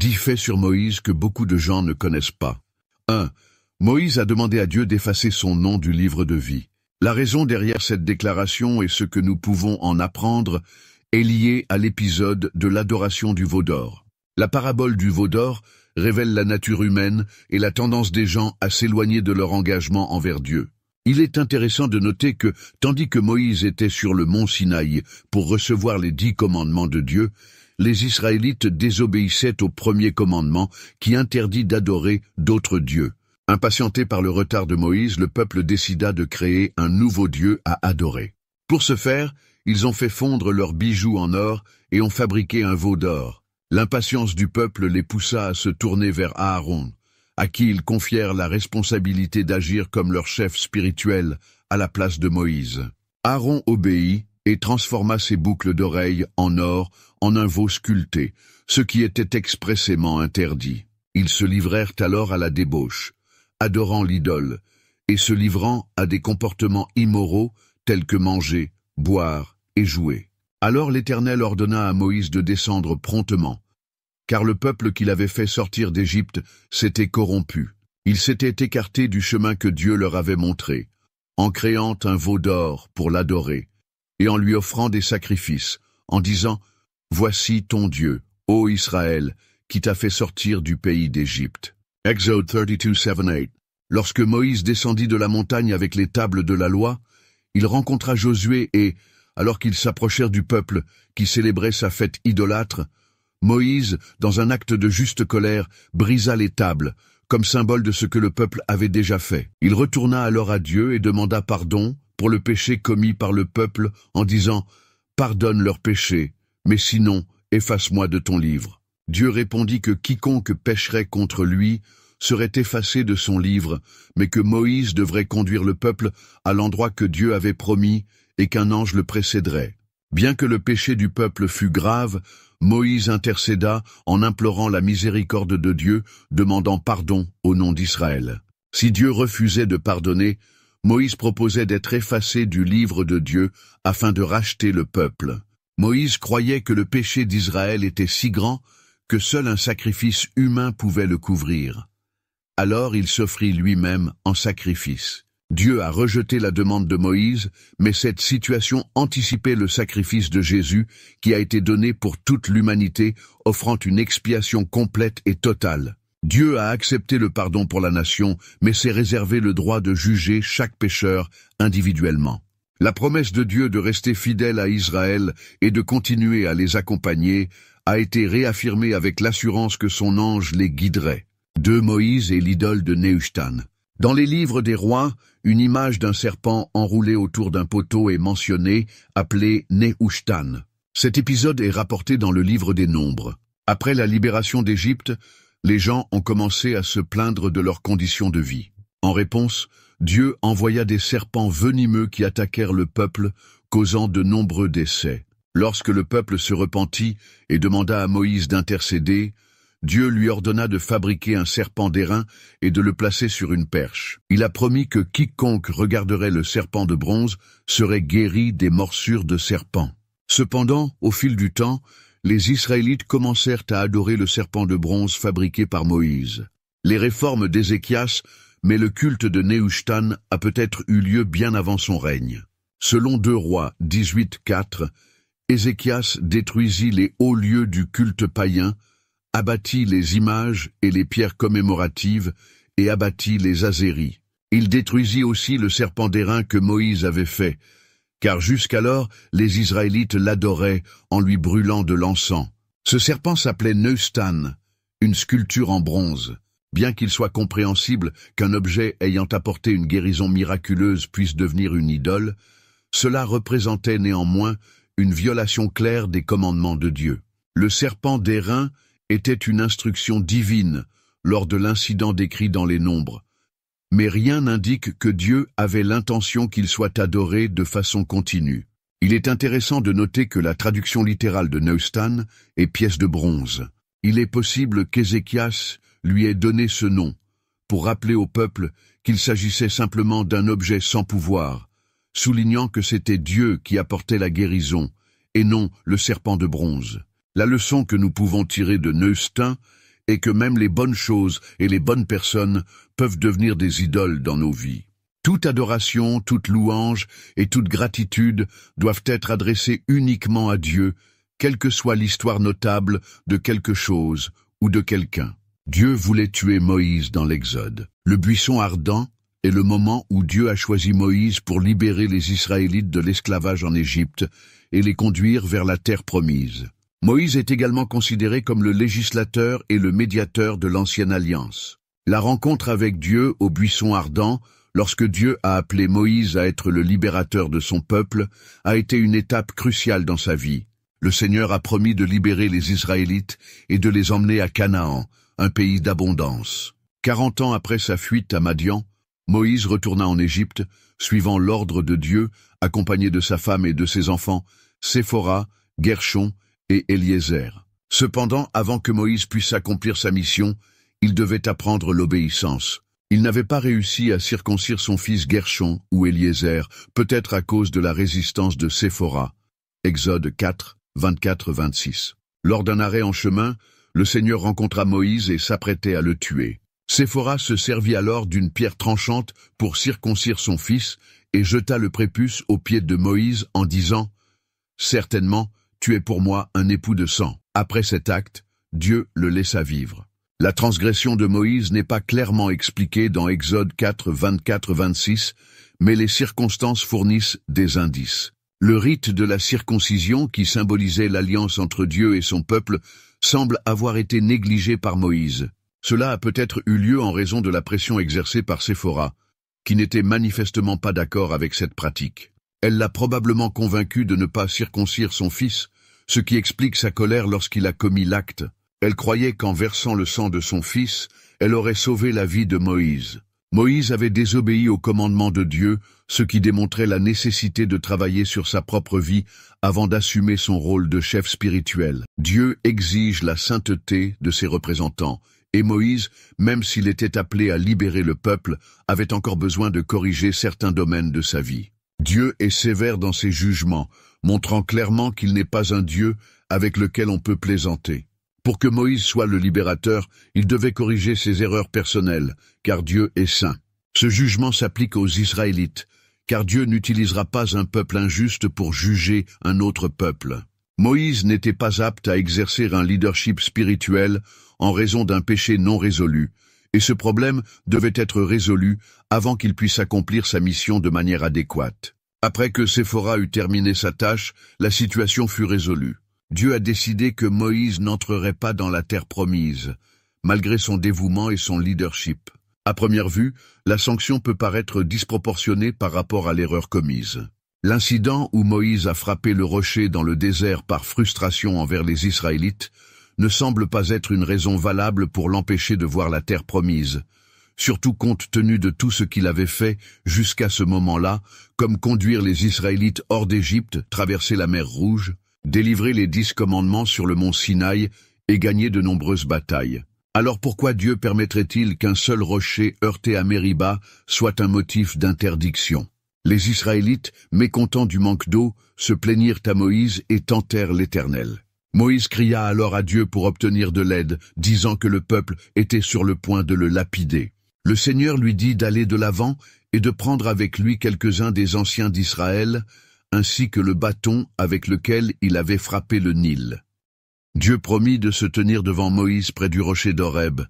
10 faits sur Moïse que beaucoup de gens ne connaissent pas. 1. Moïse a demandé à Dieu d'effacer son nom du livre de vie. La raison derrière cette déclaration et ce que nous pouvons en apprendre est liée à l'épisode de l'adoration du veau d'or. La parabole du veau d'or révèle la nature humaine et la tendance des gens à s'éloigner de leur engagement envers Dieu. Il est intéressant de noter que, tandis que Moïse était sur le mont Sinaï pour recevoir les 10 commandements de Dieu, les Israélites désobéissaient au premier commandement qui interdit d'adorer d'autres dieux. Impatienté par le retard de Moïse, le peuple décida de créer un nouveau Dieu à adorer. Pour ce faire, ils ont fait fondre leurs bijoux en or et ont fabriqué un veau d'or. L'impatience du peuple les poussa à se tourner vers Aaron, à qui ils confièrent la responsabilité d'agir comme leur chef spirituel à la place de Moïse. Aaron obéit et transforma ses boucles d'oreilles en or en un veau sculpté, ce qui était expressément interdit. Ils se livrèrent alors à la débauche, adorant l'idole, et se livrant à des comportements immoraux tels que manger, boire et jouer. Alors l'Éternel ordonna à Moïse de descendre promptement, car le peuple qu'il avait fait sortir d'Égypte s'était corrompu. Ils s'étaient écartés du chemin que Dieu leur avait montré, en créant un veau d'or pour l'adorer, et en lui offrant des sacrifices, en disant « Voici ton Dieu, ô Israël, qui t'a fait sortir du pays d'Égypte. » Exode 32:7-8. Lorsque Moïse descendit de la montagne avec les tables de la loi, il rencontra Josué et, alors qu'ils s'approchèrent du peuple qui célébrait sa fête idolâtre, Moïse, dans un acte de juste colère, brisa les tables, comme symbole de ce que le peuple avait déjà fait. Il retourna alors à Dieu et demanda pardon pour le péché commis par le peuple en disant « Pardonne leurs péchés, mais sinon, efface-moi de ton livre. » Dieu répondit que quiconque pécherait contre lui serait effacé de son livre, mais que Moïse devrait conduire le peuple à l'endroit que Dieu avait promis et qu'un ange le précéderait. Bien que le péché du peuple fût grave, Moïse intercéda en implorant la miséricorde de Dieu, demandant pardon au nom d'Israël. Si Dieu refusait de pardonner, Moïse proposait d'être effacé du livre de Dieu afin de racheter le peuple. Moïse croyait que le péché d'Israël était si grand que seul un sacrifice humain pouvait le couvrir. Alors il s'offrit lui-même en sacrifice. Dieu a rejeté la demande de Moïse, mais cette situation anticipait le sacrifice de Jésus qui a été donné pour toute l'humanité, offrant une expiation complète et totale. Dieu a accepté le pardon pour la nation, mais s'est réservé le droit de juger chaque pécheur individuellement. La promesse de Dieu de rester fidèle à Israël et de continuer à les accompagner a été réaffirmée avec l'assurance que son ange les guiderait. 2 Moïse et l'idole de Nehushtan. Dans les livres des rois, une image d'un serpent enroulé autour d'un poteau est mentionnée, appelée Nehushtan. Cet épisode est rapporté dans le livre des Nombres. Après la libération d'Égypte, les gens ont commencé à se plaindre de leurs conditions de vie. En réponse, Dieu envoya des serpents venimeux qui attaquèrent le peuple, causant de nombreux décès. Lorsque le peuple se repentit et demanda à Moïse d'intercéder, Dieu lui ordonna de fabriquer un serpent d'airain et de le placer sur une perche. Il a promis que quiconque regarderait le serpent de bronze serait guéri des morsures de serpent. Cependant, au fil du temps, les Israélites commencèrent à adorer le serpent de bronze fabriqué par Moïse. Les réformes d'Ézéchias, mais le culte de Nehushtan a peut-être eu lieu bien avant son règne. Selon 2 Rois 18:4, Ézéchias détruisit les hauts lieux du culte païen, abattit les images et les pierres commémoratives et abattit les azéries. Il détruisit aussi le serpent d'airain que Moïse avait fait, car jusqu'alors les Israélites l'adoraient en lui brûlant de l'encens. Ce serpent s'appelait Nehushtan, une sculpture en bronze. Bien qu'il soit compréhensible qu'un objet ayant apporté une guérison miraculeuse puisse devenir une idole, cela représentait néanmoins une violation claire des commandements de Dieu. Le serpent d'airain était une instruction divine lors de l'incident décrit dans les Nombres. Mais rien n'indique que Dieu avait l'intention qu'il soit adoré de façon continue. Il est intéressant de noter que la traduction littérale de Nehushtan est pièce de bronze. Il est possible qu'Ézéchias lui ait donné ce nom, pour rappeler au peuple qu'il s'agissait simplement d'un objet sans pouvoir, soulignant que c'était Dieu qui apportait la guérison, et non le serpent de bronze. La leçon que nous pouvons tirer de Nehushtan et que même les bonnes choses et les bonnes personnes peuvent devenir des idoles dans nos vies. Toute adoration, toute louange et toute gratitude doivent être adressées uniquement à Dieu, quelle que soit l'histoire notable de quelque chose ou de quelqu'un. Dieu voulait tuer Moïse dans l'Exode. Le buisson ardent est le moment où Dieu a choisi Moïse pour libérer les Israélites de l'esclavage en Égypte et les conduire vers la terre promise. Moïse est également considéré comme le législateur et le médiateur de l'ancienne alliance. La rencontre avec Dieu au buisson ardent, lorsque Dieu a appelé Moïse à être le libérateur de son peuple, a été une étape cruciale dans sa vie. Le Seigneur a promis de libérer les Israélites et de les emmener à Canaan, un pays d'abondance. 40 ans après sa fuite à Madian, Moïse retourna en Égypte, suivant l'ordre de Dieu, accompagné de sa femme et de ses enfants, Séphora, Guershon et Éliézer. Cependant, avant que Moïse puisse accomplir sa mission, il devait apprendre l'obéissance. Il n'avait pas réussi à circoncire son fils Guershon ou Éliézer, peut-être à cause de la résistance de Séphora. Exode 4, 24-26. Lors d'un arrêt en chemin, le Seigneur rencontra Moïse et s'apprêtait à le tuer. Séphora se servit alors d'une pierre tranchante pour circoncire son fils et jeta le prépuce aux pieds de Moïse en disant « Certainement, tu es pour moi un époux de sang. » Après cet acte, Dieu le laissa vivre. La transgression de Moïse n'est pas clairement expliquée dans Exode 4, 24-26, mais les circonstances fournissent des indices. Le rite de la circoncision, qui symbolisait l'alliance entre Dieu et son peuple, semble avoir été négligé par Moïse. Cela a peut-être eu lieu en raison de la pression exercée par Séphora, qui n'était manifestement pas d'accord avec cette pratique. Elle l'a probablement convaincu de ne pas circoncire son fils, ce qui explique sa colère lorsqu'il a commis l'acte. Elle croyait qu'en versant le sang de son fils, elle aurait sauvé la vie de Moïse. Moïse avait désobéi au commandement de Dieu, ce qui démontrait la nécessité de travailler sur sa propre vie avant d'assumer son rôle de chef spirituel. Dieu exige la sainteté de ses représentants, et Moïse, même s'il était appelé à libérer le peuple, avait encore besoin de corriger certains domaines de sa vie. Dieu est sévère dans ses jugements, montrant clairement qu'il n'est pas un Dieu avec lequel on peut plaisanter. Pour que Moïse soit le libérateur, il devait corriger ses erreurs personnelles, car Dieu est saint. Ce jugement s'applique aux Israélites, car Dieu n'utilisera pas un peuple injuste pour juger un autre peuple. Moïse n'était pas apte à exercer un leadership spirituel en raison d'un péché non résolu, et ce problème devait être résolu avant qu'il puisse accomplir sa mission de manière adéquate. Après que Séphora eut terminé sa tâche, la situation fut résolue. Dieu a décidé que Moïse n'entrerait pas dans la terre promise, malgré son dévouement et son leadership. À première vue, la sanction peut paraître disproportionnée par rapport à l'erreur commise. L'incident où Moïse a frappé le rocher dans le désert par frustration envers les Israélites ne semble pas être une raison valable pour l'empêcher de voir la terre promise, surtout compte tenu de tout ce qu'il avait fait jusqu'à ce moment-là, comme conduire les Israélites hors d'Égypte, traverser la mer Rouge, délivrer les 10 commandements sur le mont Sinaï et gagner de nombreuses batailles. Alors pourquoi Dieu permettrait-il qu'un seul rocher heurté à Mériba soit un motif d'interdiction? Les Israélites, mécontents du manque d'eau, se plaignirent à Moïse et tentèrent l'Éternel. Moïse cria alors à Dieu pour obtenir de l'aide, disant que le peuple était sur le point de le lapider. Le Seigneur lui dit d'aller de l'avant et de prendre avec lui quelques-uns des anciens d'Israël, ainsi que le bâton avec lequel il avait frappé le Nil. Dieu promit de se tenir devant Moïse près du rocher d'Horeb,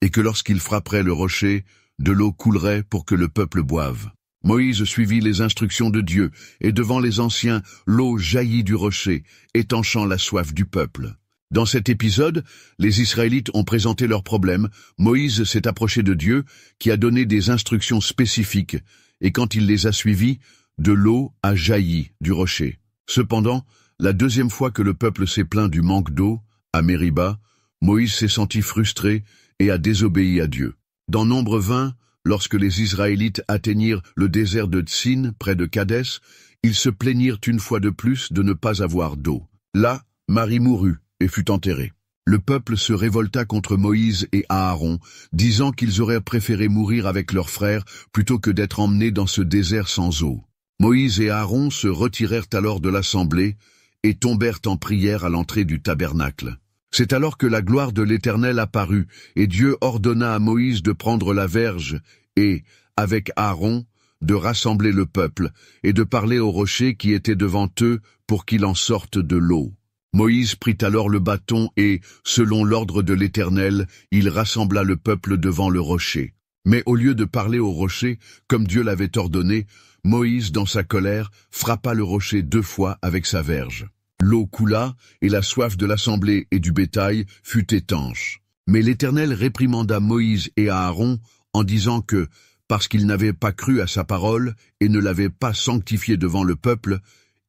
et que lorsqu'il frapperait le rocher, de l'eau coulerait pour que le peuple boive. Moïse suivit les instructions de Dieu, et devant les anciens, l'eau jaillit du rocher, étanchant la soif du peuple. Dans cet épisode, les Israélites ont présenté leurs problèmes, Moïse s'est approché de Dieu, qui a donné des instructions spécifiques, et quand il les a suivies, de l'eau a jailli du rocher. Cependant, la deuxième fois que le peuple s'est plaint du manque d'eau, à Mériba, Moïse s'est senti frustré et a désobéi à Dieu. Dans Nombre 20, lorsque les Israélites atteignirent le désert de Tsin, près de Kadès, ils se plaignirent une fois de plus de ne pas avoir d'eau. Là, Marie mourut et fut enterrée. Le peuple se révolta contre Moïse et Aaron, disant qu'ils auraient préféré mourir avec leurs frères plutôt que d'être emmenés dans ce désert sans eau. Moïse et Aaron se retirèrent alors de l'assemblée et tombèrent en prière à l'entrée du tabernacle. C'est alors que la gloire de l'Éternel apparut, et Dieu ordonna à Moïse de prendre la verge et, avec Aaron, de rassembler le peuple, et de parler au rocher qui était devant eux pour qu'il en sorte de l'eau. Moïse prit alors le bâton et, selon l'ordre de l'Éternel, il rassembla le peuple devant le rocher. Mais au lieu de parler au rocher, comme Dieu l'avait ordonné, Moïse, dans sa colère, frappa le rocher 2 fois avec sa verge. L'eau coula, et la soif de l'assemblée et du bétail fut étanche. Mais l'Éternel réprimanda Moïse et Aaron en disant que, parce qu'ils n'avaient pas cru à sa parole et ne l'avaient pas sanctifié devant le peuple,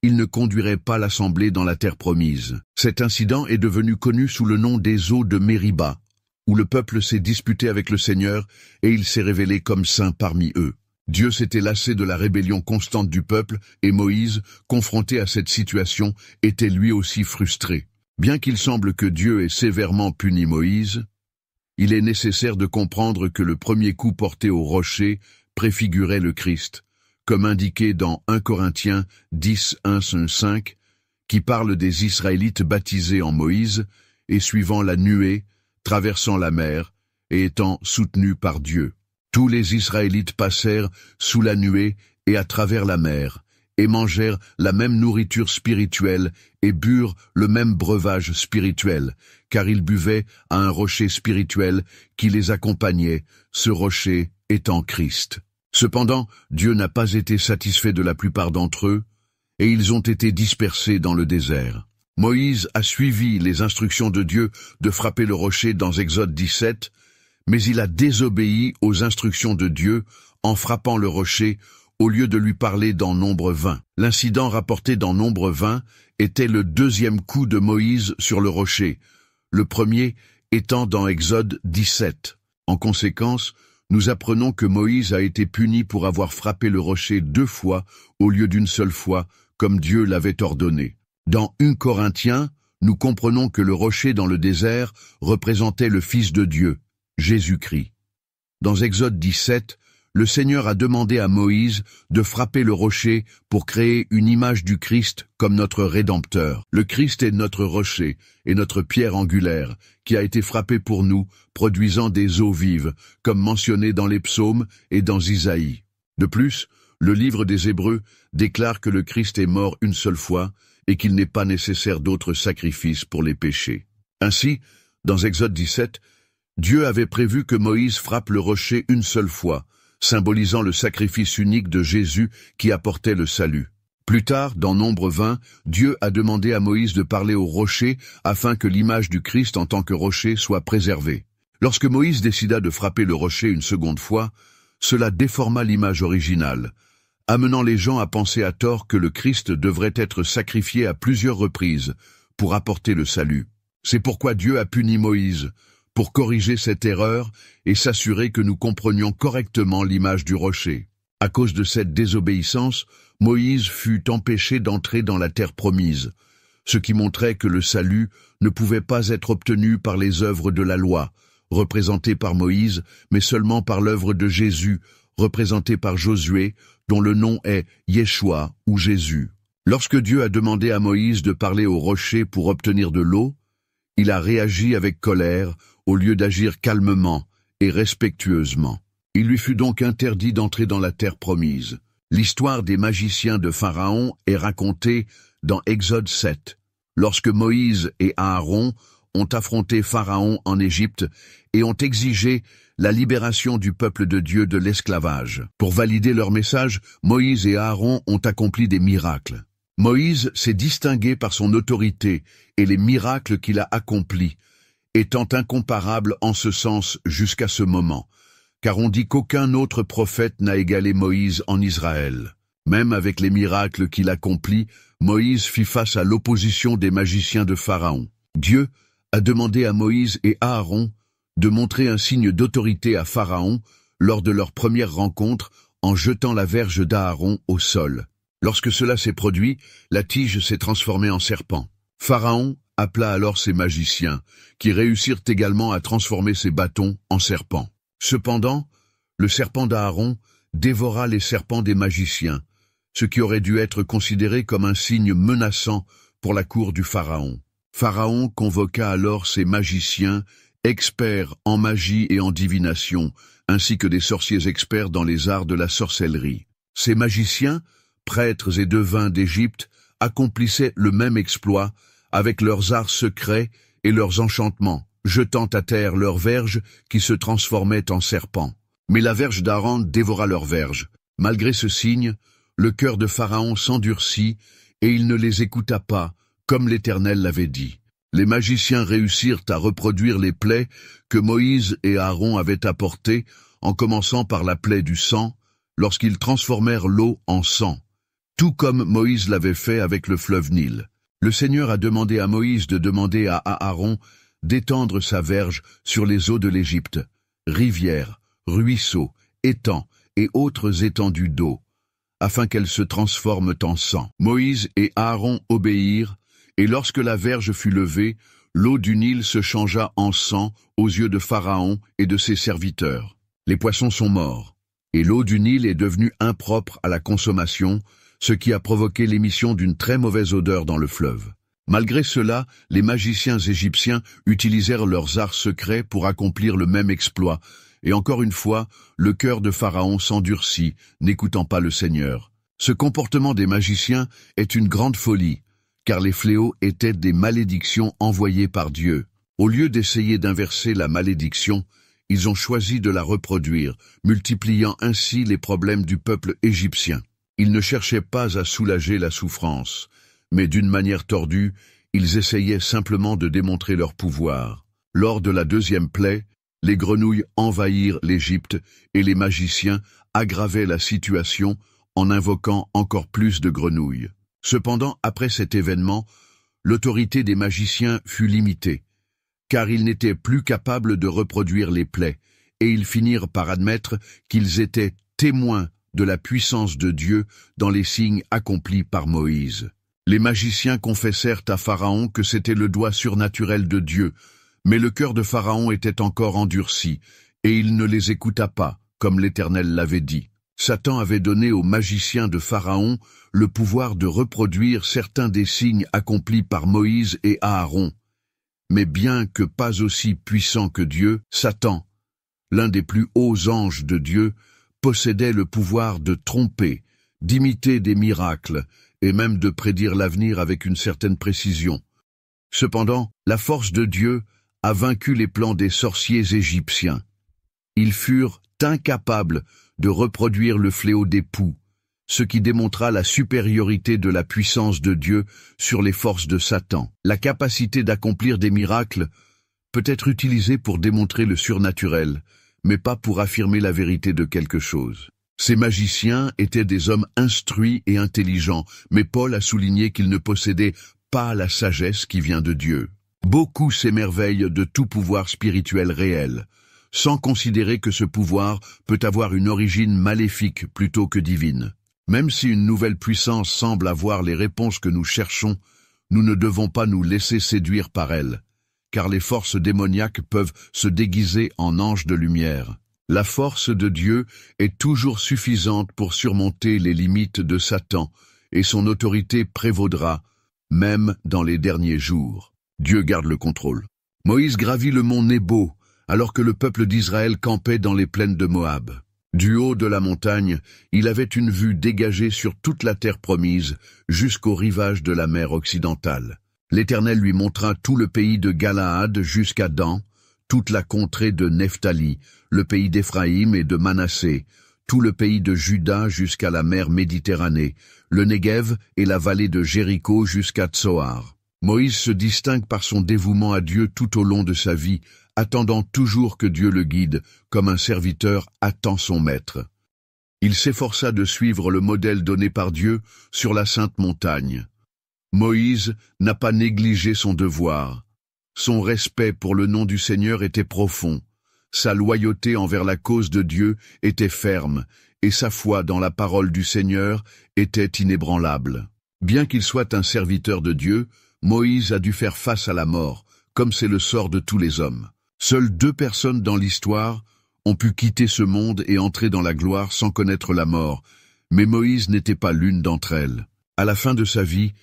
ils ne conduiraient pas l'assemblée dans la terre promise. Cet incident est devenu connu sous le nom des eaux de Mériba, où le peuple s'est disputé avec le Seigneur et il s'est révélé comme saint parmi eux. Dieu s'était lassé de la rébellion constante du peuple et Moïse, confronté à cette situation, était lui aussi frustré. Bien qu'il semble que Dieu ait sévèrement puni Moïse, il est nécessaire de comprendre que le premier coup porté au rocher préfigurait le Christ, comme indiqué dans 1 Corinthiens 10, 1-5, qui parle des Israélites baptisés en Moïse et suivant la nuée, traversant la mer et étant soutenus par Dieu. Tous les Israélites passèrent sous la nuée et à travers la mer, et mangèrent la même nourriture spirituelle et burent le même breuvage spirituel, car ils buvaient à un rocher spirituel qui les accompagnait, ce rocher étant Christ. Cependant, Dieu n'a pas été satisfait de la plupart d'entre eux, et ils ont été dispersés dans le désert. Moïse a suivi les instructions de Dieu de frapper le rocher dans Exode 17, mais il a désobéi aux instructions de Dieu en frappant le rocher au lieu de lui parler dans Nombre 20. L'incident rapporté dans Nombre 20 était le 2e coup de Moïse sur le rocher, le premier étant dans Exode 17. En conséquence, nous apprenons que Moïse a été puni pour avoir frappé le rocher 2 fois au lieu d'une seule fois, comme Dieu l'avait ordonné. Dans 1 Corinthiens, nous comprenons que le rocher dans le désert représentait le Fils de Dieu, Jésus-Christ. Dans Exode 17, le Seigneur a demandé à Moïse de frapper le rocher pour créer une image du Christ comme notre Rédempteur. Le Christ est notre rocher et notre pierre angulaire, qui a été frappé pour nous, produisant des eaux vives, comme mentionné dans les psaumes et dans Isaïe. De plus, le livre des Hébreux déclare que le Christ est mort une seule fois et qu'il n'est pas nécessaire d'autres sacrifices pour les péchés. Ainsi, dans Exode 17, Dieu avait prévu que Moïse frappe le rocher une seule fois, symbolisant le sacrifice unique de Jésus qui apportait le salut. Plus tard, dans Nombre 20, Dieu a demandé à Moïse de parler au rocher afin que l'image du Christ en tant que rocher soit préservée. Lorsque Moïse décida de frapper le rocher une seconde fois, cela déforma l'image originale, amenant les gens à penser à tort que le Christ devrait être sacrifié à plusieurs reprises pour apporter le salut. C'est pourquoi Dieu a puni Moïse, pour corriger cette erreur et s'assurer que nous comprenions correctement l'image du rocher. À cause de cette désobéissance, Moïse fut empêché d'entrer dans la terre promise, ce qui montrait que le salut ne pouvait pas être obtenu par les œuvres de la loi, représentées par Moïse, mais seulement par l'œuvre de Jésus, représentée par Josué, dont le nom est Yeshua ou Jésus. Lorsque Dieu a demandé à Moïse de parler au rocher pour obtenir de l'eau, il a réagi avec colère au lieu d'agir calmement et respectueusement. Il lui fut donc interdit d'entrer dans la terre promise. L'histoire des magiciens de Pharaon est racontée dans Exode 7, lorsque Moïse et Aaron ont affronté Pharaon en Égypte et ont exigé la libération du peuple de Dieu de l'esclavage. Pour valider leur message, Moïse et Aaron ont accompli des miracles. Moïse s'est distingué par son autorité et les miracles qu'il a accomplis, étant incomparable en ce sens jusqu'à ce moment, car on dit qu'aucun autre prophète n'a égalé Moïse en Israël. Même avec les miracles qu'il accomplit, Moïse fit face à l'opposition des magiciens de Pharaon. Dieu a demandé à Moïse et Aaron de montrer un signe d'autorité à Pharaon lors de leur première rencontre en jetant la verge d'Aaron au sol. Lorsque cela s'est produit, la tige s'est transformée en serpent. Pharaon appela alors ses magiciens, qui réussirent également à transformer ses bâtons en serpents. Cependant, le serpent d'Aaron dévora les serpents des magiciens, ce qui aurait dû être considéré comme un signe menaçant pour la cour du Pharaon. Pharaon convoqua alors ses magiciens, experts en magie et en divination, ainsi que des sorciers experts dans les arts de la sorcellerie. Ces magiciens, prêtres et devins d'Égypte, accomplissaient le même exploit avec leurs arts secrets et leurs enchantements, jetant à terre leurs verges qui se transformaient en serpents. Mais la verge d'Aaron dévora leurs verges. Malgré ce signe, le cœur de Pharaon s'endurcit et il ne les écouta pas, comme l'Éternel l'avait dit. Les magiciens réussirent à reproduire les plaies que Moïse et Aaron avaient apportées, en commençant par la plaie du sang, lorsqu'ils transformèrent l'eau en sang, tout comme Moïse l'avait fait avec le fleuve Nil. Le Seigneur a demandé à Moïse de demander à Aaron d'étendre sa verge sur les eaux de l'Égypte, rivières, ruisseaux, étangs et autres étendues d'eau, afin qu'elles se transforment en sang. Moïse et Aaron obéirent, et lorsque la verge fut levée, l'eau du Nil se changea en sang aux yeux de Pharaon et de ses serviteurs. Les poissons sont morts, et l'eau du Nil est devenue impropre à la consommation, ce qui a provoqué l'émission d'une très mauvaise odeur dans le fleuve. Malgré cela, les magiciens égyptiens utilisèrent leurs arts secrets pour accomplir le même exploit, et encore une fois, le cœur de Pharaon s'endurcit, n'écoutant pas le Seigneur. Ce comportement des magiciens est une grande folie, car les fléaux étaient des malédictions envoyées par Dieu. Au lieu d'essayer d'inverser la malédiction, ils ont choisi de la reproduire, multipliant ainsi les problèmes du peuple égyptien. Ils ne cherchaient pas à soulager la souffrance, mais d'une manière tordue, ils essayaient simplement de démontrer leur pouvoir. Lors de la deuxième plaie, les grenouilles envahirent l'Égypte et les magiciens aggravaient la situation en invoquant encore plus de grenouilles. Cependant, après cet événement, l'autorité des magiciens fut limitée, car ils n'étaient plus capables de reproduire les plaies, et ils finirent par admettre qu'ils étaient témoins de la puissance de Dieu dans les signes accomplis par Moïse. Les magiciens confessèrent à Pharaon que c'était le doigt surnaturel de Dieu, mais le cœur de Pharaon était encore endurci, et il ne les écouta pas, comme l'Éternel l'avait dit. Satan avait donné aux magiciens de Pharaon le pouvoir de reproduire certains des signes accomplis par Moïse et Aaron. Mais bien que pas aussi puissant que Dieu, Satan, l'un des plus hauts anges de Dieu, possédait le pouvoir de tromper, d'imiter des miracles, et même de prédire l'avenir avec une certaine précision. Cependant, la force de Dieu a vaincu les plans des sorciers égyptiens. Ils furent incapables de reproduire le fléau des poux, ce qui démontra la supériorité de la puissance de Dieu sur les forces de Satan. La capacité d'accomplir des miracles peut être utilisée pour démontrer le surnaturel, mais pas pour affirmer la vérité de quelque chose. Ces magiciens étaient des hommes instruits et intelligents, mais Paul a souligné qu'ils ne possédaient pas la sagesse qui vient de Dieu. Beaucoup s'émerveillent de tout pouvoir spirituel réel, sans considérer que ce pouvoir peut avoir une origine maléfique plutôt que divine. Même si une nouvelle puissance semble avoir les réponses que nous cherchons, nous ne devons pas nous laisser séduire par elle, car les forces démoniaques peuvent se déguiser en anges de lumière. La force de Dieu est toujours suffisante pour surmonter les limites de Satan, et son autorité prévaudra, même dans les derniers jours. Dieu garde le contrôle. Moïse gravit le mont Nebo, alors que le peuple d'Israël campait dans les plaines de Moab. Du haut de la montagne, il avait une vue dégagée sur toute la terre promise, jusqu'au rivage de la mer occidentale. L'Éternel lui montra tout le pays de Galaad jusqu'à Dan, toute la contrée de Nephtali, le pays d'Éphraïm et de Manassé, tout le pays de Juda jusqu'à la mer Méditerranée, le Néguev et la vallée de Jéricho jusqu'à Tsoar. Moïse se distingue par son dévouement à Dieu tout au long de sa vie, attendant toujours que Dieu le guide, comme un serviteur attend son maître. Il s'efforça de suivre le modèle donné par Dieu sur la sainte montagne. Moïse n'a pas négligé son devoir. Son respect pour le nom du Seigneur était profond. Sa loyauté envers la cause de Dieu était ferme, et sa foi dans la parole du Seigneur était inébranlable. Bien qu'il soit un serviteur de Dieu, Moïse a dû faire face à la mort, comme c'est le sort de tous les hommes. Seules 2 personnes dans l'histoire ont pu quitter ce monde et entrer dans la gloire sans connaître la mort, mais Moïse n'était pas l'une d'entre elles. À la fin de sa vie,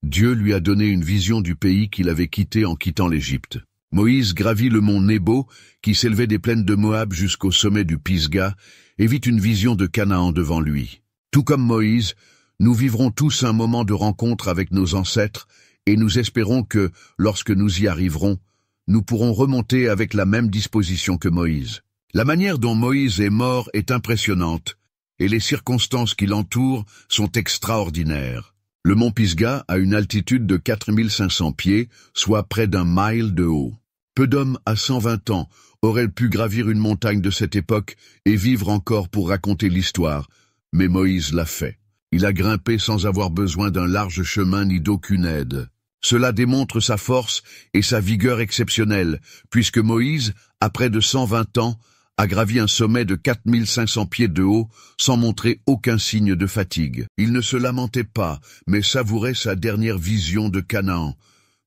Dieu lui a donné une vision du pays qu'il avait quitté en quittant l'Égypte. Moïse gravit le mont Nebo, qui s'élevait des plaines de Moab jusqu'au sommet du Pisga, et vit une vision de Canaan devant lui. Tout comme Moïse, nous vivrons tous un moment de rencontre avec nos ancêtres, et nous espérons que, lorsque nous y arriverons, nous pourrons remonter avec la même disposition que Moïse. La manière dont Moïse est mort est impressionnante, et les circonstances qui l'entourent sont extraordinaires. Le mont Pisga a une altitude de 4500 pieds, soit près d'1 mile de haut. Peu d'hommes à 120 ans auraient pu gravir une montagne de cette époque et vivre encore pour raconter l'histoire, mais Moïse l'a fait. Il a grimpé sans avoir besoin d'un large chemin ni d'aucune aide. Cela démontre sa force et sa vigueur exceptionnelle, puisque Moïse, à près de 120 ans, a gravi un sommet de 4500 pieds de haut sans montrer aucun signe de fatigue. Il ne se lamentait pas, mais savourait sa dernière vision de Canaan.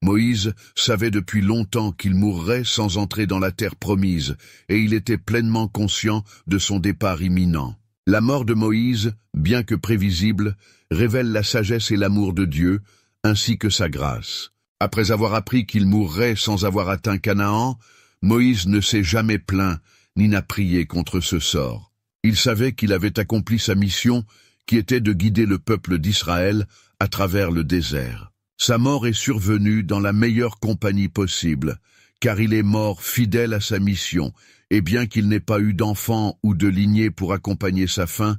Moïse savait depuis longtemps qu'il mourrait sans entrer dans la terre promise, et il était pleinement conscient de son départ imminent. La mort de Moïse, bien que prévisible, révèle la sagesse et l'amour de Dieu, ainsi que sa grâce. Après avoir appris qu'il mourrait sans avoir atteint Canaan, Moïse ne s'est jamais plaint, ni n'a prié contre ce sort. Il savait qu'il avait accompli sa mission, qui était de guider le peuple d'Israël à travers le désert. Sa mort est survenue dans la meilleure compagnie possible, car il est mort fidèle à sa mission, et bien qu'il n'ait pas eu d'enfant ou de lignée pour accompagner sa fin,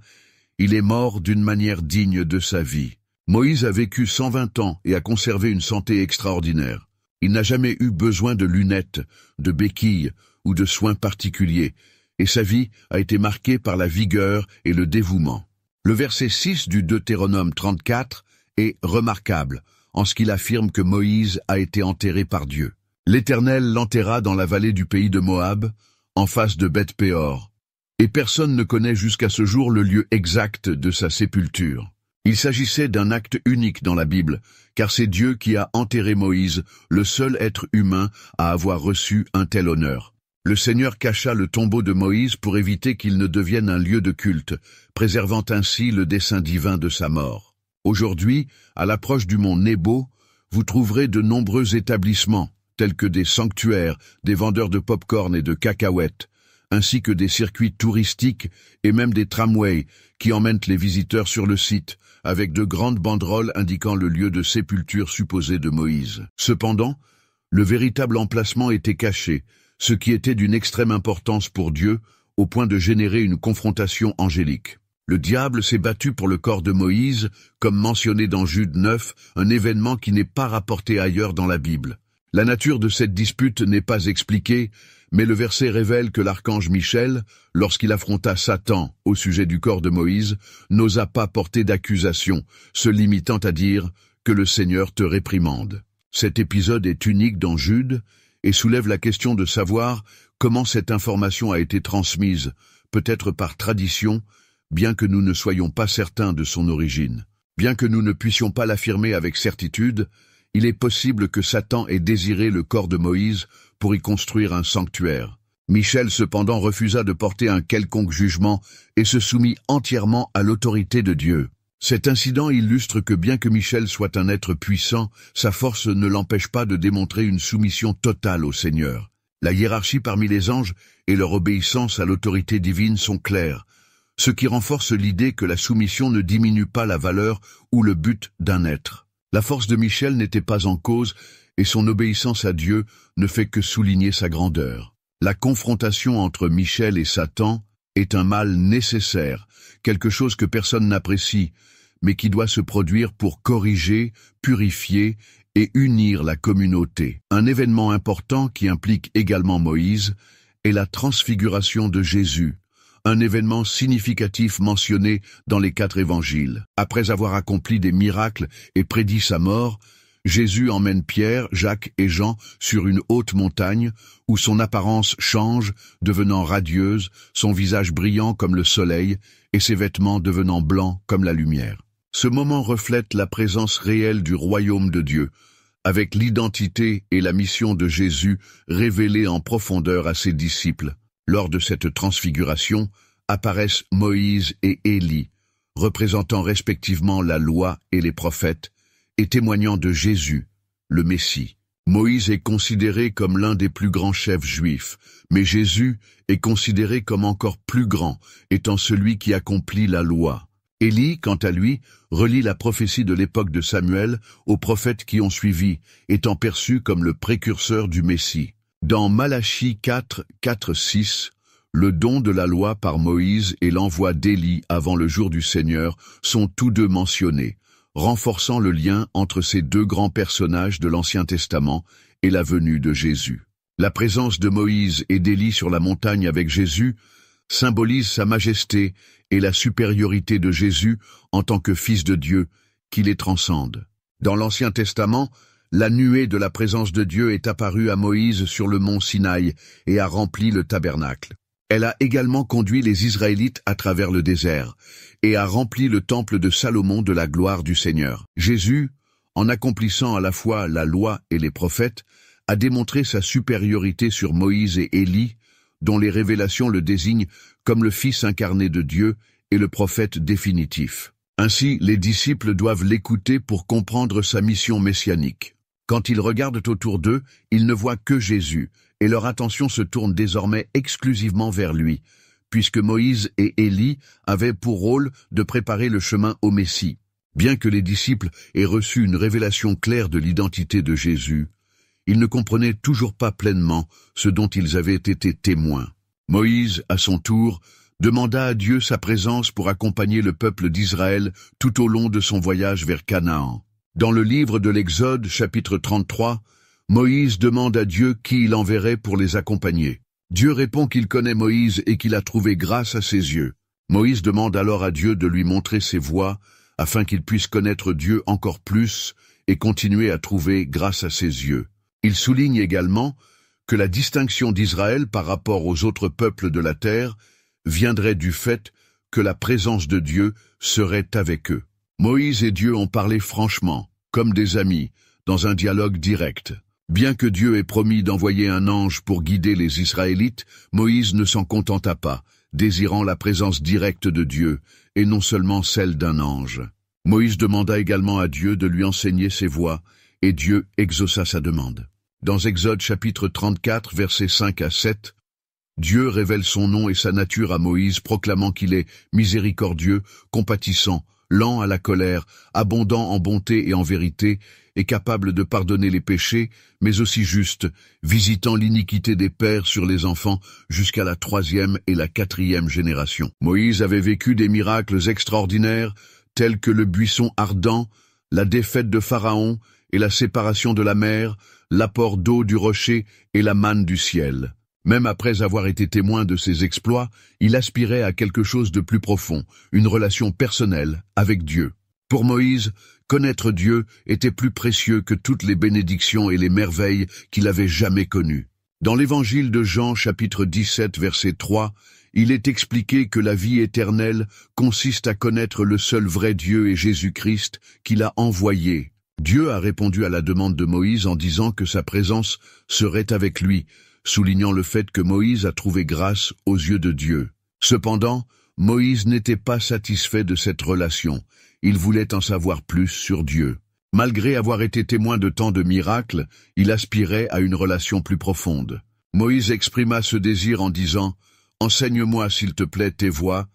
il est mort d'une manière digne de sa vie. Moïse a vécu 120 ans et a conservé une santé extraordinaire. Il n'a jamais eu besoin de lunettes, de béquilles ou de soins particuliers, et sa vie a été marquée par la vigueur et le dévouement. Le verset 6 du Deutéronome 34 est remarquable, en ce qu'il affirme que Moïse a été enterré par Dieu. L'Éternel l'enterra dans la vallée du pays de Moab, en face de Beth-Péor, et personne ne connaît jusqu'à ce jour le lieu exact de sa sépulture. Il s'agissait d'un acte unique dans la Bible, car c'est Dieu qui a enterré Moïse, le seul être humain à avoir reçu un tel honneur. Le Seigneur cacha le tombeau de Moïse pour éviter qu'il ne devienne un lieu de culte, préservant ainsi le dessein divin de sa mort. Aujourd'hui, à l'approche du mont Nebo, vous trouverez de nombreux établissements, tels que des sanctuaires, des vendeurs de pop-corn et de cacahuètes, ainsi que des circuits touristiques et même des tramways qui emmènent les visiteurs sur le site, avec de grandes banderoles indiquant le lieu de sépulture supposé de Moïse. Cependant, le véritable emplacement était caché, ce qui était d'une extrême importance pour Dieu, au point de générer une confrontation angélique. Le diable s'est battu pour le corps de Moïse, comme mentionné dans Jude 9, un événement qui n'est pas rapporté ailleurs dans la Bible. La nature de cette dispute n'est pas expliquée, mais le verset révèle que l'archange Michel, lorsqu'il affronta Satan au sujet du corps de Moïse, n'osa pas porter d'accusation, se limitant à dire que le Seigneur te réprimande. Cet épisode est unique dans Jude et soulève la question de savoir comment cette information a été transmise, peut-être par tradition, bien que nous ne soyons pas certains de son origine. Bien que nous ne puissions pas l'affirmer avec certitude, il est possible que Satan ait désiré le corps de Moïse pour y construire un sanctuaire. Michel cependant refusa de porter un quelconque jugement et se soumit entièrement à l'autorité de Dieu. Cet incident illustre que bien que Michel soit un être puissant, sa force ne l'empêche pas de démontrer une soumission totale au Seigneur. La hiérarchie parmi les anges et leur obéissance à l'autorité divine sont claires, ce qui renforce l'idée que la soumission ne diminue pas la valeur ou le but d'un être. La force de Michel n'était pas en cause et son obéissance à Dieu ne fait que souligner sa grandeur. La confrontation entre Michel et Satan est un mal nécessaire, quelque chose que personne n'apprécie, mais qui doit se produire pour corriger, purifier et unir la communauté. Un événement important qui implique également Moïse est la transfiguration de Jésus, un événement significatif mentionné dans les 4 évangiles. Après avoir accompli des miracles et prédit sa mort, Jésus emmène Pierre, Jacques et Jean sur une haute montagne où son apparence change, devenant radieuse, son visage brillant comme le soleil et ses vêtements devenant blancs comme la lumière. Ce moment reflète la présence réelle du royaume de Dieu, avec l'identité et la mission de Jésus révélées en profondeur à ses disciples. Lors de cette transfiguration, apparaissent Moïse et Élie, représentant respectivement la loi et les prophètes, et témoignant de Jésus, le Messie. Moïse est considéré comme l'un des plus grands chefs juifs, mais Jésus est considéré comme encore plus grand, étant celui qui accomplit la loi. Élie, quant à lui, relie la prophétie de l'époque de Samuel aux prophètes qui ont suivi, étant perçu comme le précurseur du Messie. Dans Malachie 4, 4-6, le don de la loi par Moïse et l'envoi d'Élie avant le jour du Seigneur sont tous deux mentionnés, renforçant le lien entre ces deux grands personnages de l'Ancien Testament et la venue de Jésus. La présence de Moïse et d'Élie sur la montagne avec Jésus symbolise sa majesté et la supériorité de Jésus en tant que Fils de Dieu, qui les transcende. Dans l'Ancien Testament, la nuée de la présence de Dieu est apparue à Moïse sur le mont Sinaï et a rempli le tabernacle. Elle a également conduit les Israélites à travers le désert et a rempli le temple de Salomon de la gloire du Seigneur. Jésus, en accomplissant à la fois la loi et les prophètes, a démontré sa supériorité sur Moïse et Élie, dont les révélations le désignent comme le Fils incarné de Dieu et le prophète définitif. Ainsi, les disciples doivent l'écouter pour comprendre sa mission messianique. Quand ils regardent autour d'eux, ils ne voient que Jésus, et leur attention se tourne désormais exclusivement vers lui, puisque Moïse et Élie avaient pour rôle de préparer le chemin au Messie. Bien que les disciples aient reçu une révélation claire de l'identité de Jésus, ils ne comprenaient toujours pas pleinement ce dont ils avaient été témoins. Moïse, à son tour, demanda à Dieu sa présence pour accompagner le peuple d'Israël tout au long de son voyage vers Canaan. Dans le livre de l'Exode, chapitre 33, Moïse demande à Dieu qui il enverrait pour les accompagner. Dieu répond qu'il connaît Moïse et qu'il a trouvé grâce à ses yeux. Moïse demande alors à Dieu de lui montrer ses voies, afin qu'il puisse connaître Dieu encore plus et continuer à trouver grâce à ses yeux. Il souligne également que la distinction d'Israël par rapport aux autres peuples de la terre viendrait du fait que la présence de Dieu serait avec eux. Moïse et Dieu ont parlé franchement, comme des amis, dans un dialogue direct. Bien que Dieu ait promis d'envoyer un ange pour guider les Israélites, Moïse ne s'en contenta pas, désirant la présence directe de Dieu, et non seulement celle d'un ange. Moïse demanda également à Dieu de lui enseigner ses voies, et Dieu exauça sa demande. Dans Exode chapitre 34, versets 5 à 7, Dieu révèle son nom et sa nature à Moïse, proclamant qu'il est miséricordieux, compatissant, lent à la colère, abondant en bonté et en vérité, et capable de pardonner les péchés, mais aussi juste, visitant l'iniquité des pères sur les enfants jusqu'à la 3e et la 4e génération. Moïse avait vécu des miracles extraordinaires, tels que le buisson ardent, la défaite de Pharaon et la séparation de la mer, l'apport d'eau du rocher et la manne du ciel. Même après avoir été témoin de ses exploits, il aspirait à quelque chose de plus profond, une relation personnelle avec Dieu. Pour Moïse, connaître Dieu était plus précieux que toutes les bénédictions et les merveilles qu'il avait jamais connues. Dans l'évangile de Jean, chapitre 17, verset 3, il est expliqué que la vie éternelle consiste à connaître le seul vrai Dieu et Jésus-Christ qu'il a envoyé. Dieu a répondu à la demande de Moïse en disant que sa présence serait avec lui, soulignant le fait que Moïse a trouvé grâce aux yeux de Dieu. Cependant, Moïse n'était pas satisfait de cette relation. Il voulait en savoir plus sur Dieu. Malgré avoir été témoin de tant de miracles, il aspirait à une relation plus profonde. Moïse exprima ce désir en disant « Enseigne-moi, s'il te plaît, tes voies,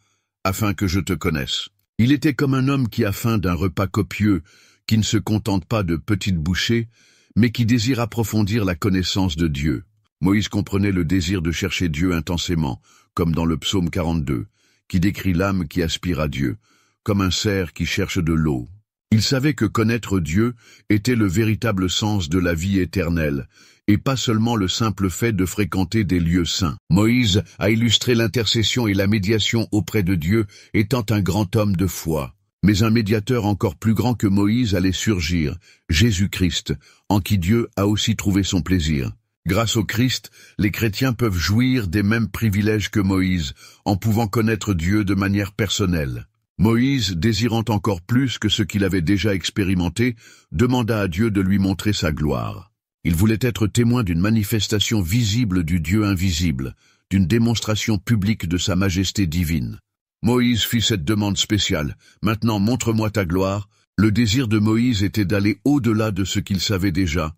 afin que je te connaisse. » Il était comme un homme qui a faim d'un repas copieux, qui ne se contente pas de petites bouchées, mais qui désire approfondir la connaissance de Dieu. Moïse comprenait le désir de chercher Dieu intensément, comme dans le psaume 42, qui décrit l'âme qui aspire à Dieu, comme un cerf qui cherche de l'eau. Il savait que connaître Dieu était le véritable sens de la vie éternelle, et pas seulement le simple fait de fréquenter des lieux saints. Moïse a illustré l'intercession et la médiation auprès de Dieu étant un grand homme de foi. Mais un médiateur encore plus grand que Moïse allait surgir, Jésus-Christ, en qui Dieu a aussi trouvé son plaisir. Grâce au Christ, les chrétiens peuvent jouir des mêmes privilèges que Moïse, en pouvant connaître Dieu de manière personnelle. Moïse, désirant encore plus que ce qu'il avait déjà expérimenté, demanda à Dieu de lui montrer sa gloire. Il voulait être témoin d'une manifestation visible du Dieu invisible, d'une démonstration publique de sa majesté divine. Moïse fit cette demande spéciale. « Maintenant, montre-moi ta gloire. » Le désir de Moïse était d'aller au-delà de ce qu'il savait déjà,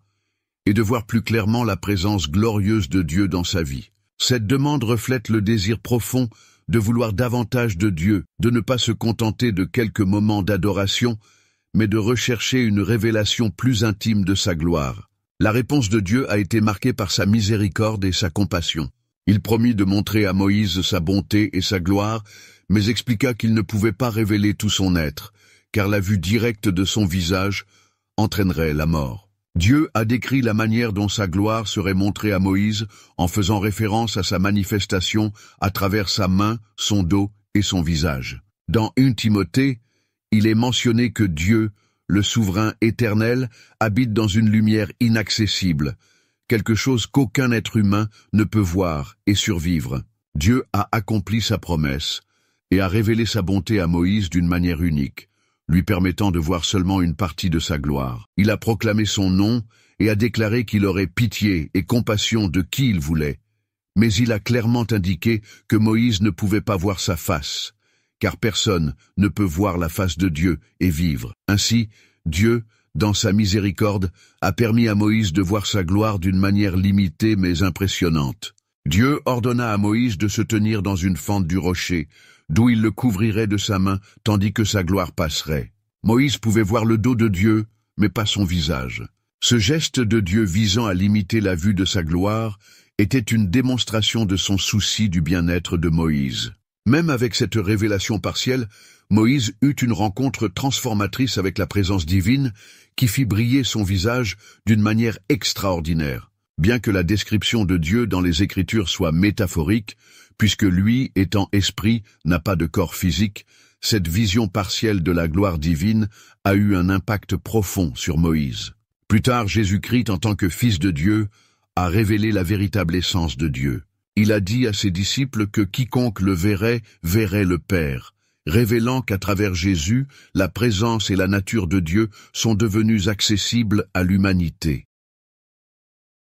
et de voir plus clairement la présence glorieuse de Dieu dans sa vie. Cette demande reflète le désir profond de vouloir davantage de Dieu, de ne pas se contenter de quelques moments d'adoration, mais de rechercher une révélation plus intime de sa gloire. La réponse de Dieu a été marquée par sa miséricorde et sa compassion. Il promit de montrer à Moïse sa bonté et sa gloire, mais expliqua qu'il ne pouvait pas révéler tout son être, car la vue directe de son visage entraînerait la mort. Dieu a décrit la manière dont sa gloire serait montrée à Moïse en faisant référence à sa manifestation à travers sa main, son dos et son visage. Dans 1 Timothée, il est mentionné que Dieu, le souverain éternel, habite dans une lumière inaccessible, quelque chose qu'aucun être humain ne peut voir et survivre. Dieu a accompli sa promesse et a révélé sa bonté à Moïse d'une manière unique, lui permettant de voir seulement une partie de sa gloire. Il a proclamé son nom et a déclaré qu'il aurait pitié et compassion de qui il voulait. Mais il a clairement indiqué que Moïse ne pouvait pas voir sa face, car personne ne peut voir la face de Dieu et vivre. Ainsi, Dieu, dans sa miséricorde, a permis à Moïse de voir sa gloire d'une manière limitée mais impressionnante. Dieu ordonna à Moïse de se tenir dans une fente du rocher, d'où il le couvrirait de sa main, tandis que sa gloire passerait. Moïse pouvait voir le dos de Dieu, mais pas son visage. Ce geste de Dieu visant à limiter la vue de sa gloire était une démonstration de son souci du bien-être de Moïse. Même avec cette révélation partielle, Moïse eut une rencontre transformatrice avec la présence divine qui fit briller son visage d'une manière extraordinaire. Bien que la description de Dieu dans les Écritures soit métaphorique, puisque lui, étant esprit, n'a pas de corps physique, cette vision partielle de la gloire divine a eu un impact profond sur Moïse. Plus tard, Jésus-Christ, en tant que Fils de Dieu, a révélé la véritable essence de Dieu. Il a dit à ses disciples que quiconque le verrait, verrait le Père, révélant qu'à travers Jésus, la présence et la nature de Dieu sont devenues accessibles à l'humanité.